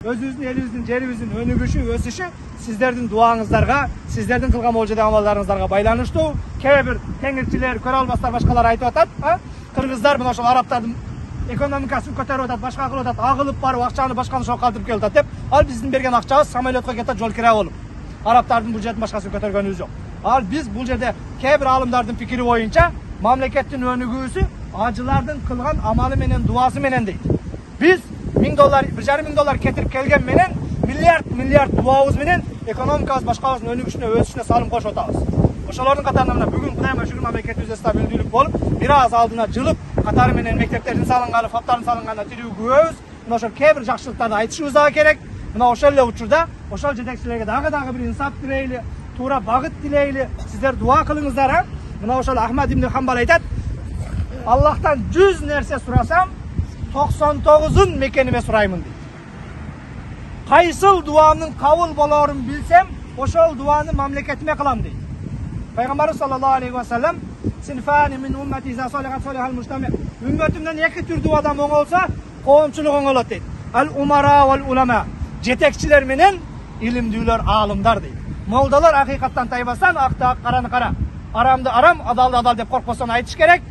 özübüzdün, elibиздин, жерибиздин өнүгүшү, өсүшү сиздердин дуаңыздарга, сиздердин кылган болжоодо амалдарыңыздарга байланыштуу. Кээ бир теңирчилер, көрө албастар башкалар айтып атат. Кыргыздар мына ошол араптардын экономикасын көтөрүп атат, башка кылып атат, агылып барып акчаны башка ошого калтырып келип атат деп. Ал биздин берген акчабыз самолетко кетет, жол кира болуп. Араптардын бул жердин башкасын көтөргөнүбүз жок. Ал биз бул жерде кээ бир алымдардын пикири боюнча мамлекеттин өнүгүүсү ажылардын кылган амалы менен, дуасы менен дейт. Биз $1000, $1,500 кетирип келген менен миллиард дуабыз менен экономикабыз башкабыздын өнүгүшүнө, өсүшүнө салым кошуп атабыз. Ошолордун катарында мына бүгүн Кудайга шүгүр мамлекетибизде стабилдүүлүк болуп, бир аз алдына жылып, катары менен мектептердин салынганы, фаптардын салынганына тирүү күбөбүз. Мына ошол кээ бир жакшылыктарды айтышыбыз дагы керек. Мына ошол эле учурда ошол жетекчилерге дагы бир инсап тилейли, туура багыт тилейли. Сиздер дуа кылыңыздар. Мына ошол Ахмад ибн Хамбал айтат: Аллахтан 100 нерсе сурасам, 99'un мекениме сураймын дейт. Кайсыл дуамдын кабыл болорун билсем, ошол дуаны мамлекетиме кылам дейт. Пайгамбарыбыз саллаллаху алейхи ва саллям: "Синфани мин уммати за салихат салихал мужтами." Үммөтүмдөн эки түрдүү адам оңолса, коомчулук оңолот дейт. Ал умара вал улама. Жетекчилер менен илимдүүлөр, аалымдар дейт. Молдалар акыйкаттан тайбастан, акты ак, караны кара, арамды арам, адалды адал деп коркпостон айтыш керек.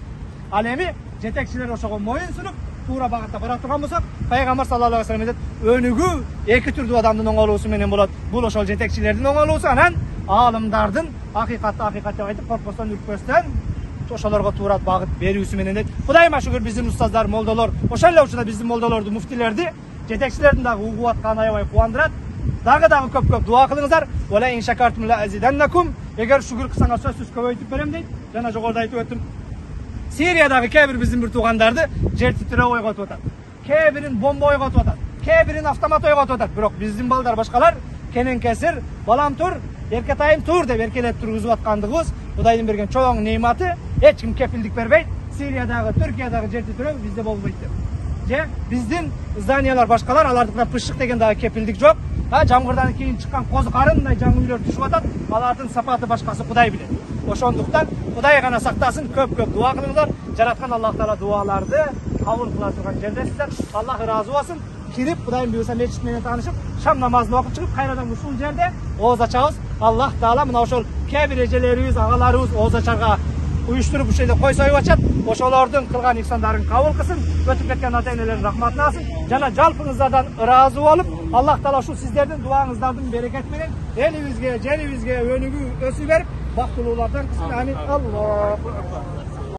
Ал эми жетекчилер ошого моюн сунуп, туура багытта бара турган болсок, пайгамбар саллаллаху алейхи ва саллям айтат: "Өнүгүү эки түрдүү адамдын оңолуусу менен болот. Бул ошол жетекчилердин оңолуусу, анан аалымдардын акыйкатты деп айтып коркпостон, үркпөстөн ошолорго туура багыт берүүсү менен дейт. Кудайыма шүгүр биздин устаздар, молдолор, ошол эле учурда биздин молдолорду, муфтилерди, жетекчилердин дагы угуп атканы аябай кубандырат. Дагы көп дуа кылыңыздар. Вала ин шакартум ла азиданнакум. Эгер шүгүр кылсаңар сөзсүз көбөйтүп берем дейт. Жана жогоруда айтып өттүм. Сириядагы кээ бир биздин бир туугандарды жер титирөө ойготуп атат. Кээ бирин бомба ойготуп атат. Кээ бирин автомат ойготуп атат. Бирок биздин балдар башкалар кенен кесир, балам тур, эркетайым тур деп эркелеп тургузуп аткандыгыбыз Кудайдын берген чоң нематы, эч ким кепилдик бербейт. Сириядагы, Түркиядагы жер титирөө бизде болбойт деп. Же биздин зданиялар башкалар, алардыкына пышык деген дагы кепилдик жок. Жамгырдан кийин чыккан козу карындай жаңы үйлөр түшүп атат. Алардын сапаты башкасы Кудай билет. Ошондуктан Кудай гана сактасын, көп дуа кылыңыздар. Жараткан Аллах Таала дуаларды кабыл кыла турган жердесиздер. Аллах ыраазы болсун. Кирип Кудайдын буйруса мечит менен таанышып, шам намазын окуп чыгып, кайрадан ушул жерде ооз ачабыз. Аллах Таала мына ошол кээ бир эжелерибиз, агаларыбыз ооз ачарга уюштуруп ушул жерде кой союп ачат. Ошолордун кылган ихсандарын кабыл кылсын, өтүп кеткен ата-энелердин рахматын алсын. Жана жалпыңыздардан ыраазы болуп, Аллах Таала ушул сиздердин дуаңыздардын берекети менен элибизге, жерибизге өнүгүү, өсүү берип, бактылуулардан кылсын. Амин. Аллах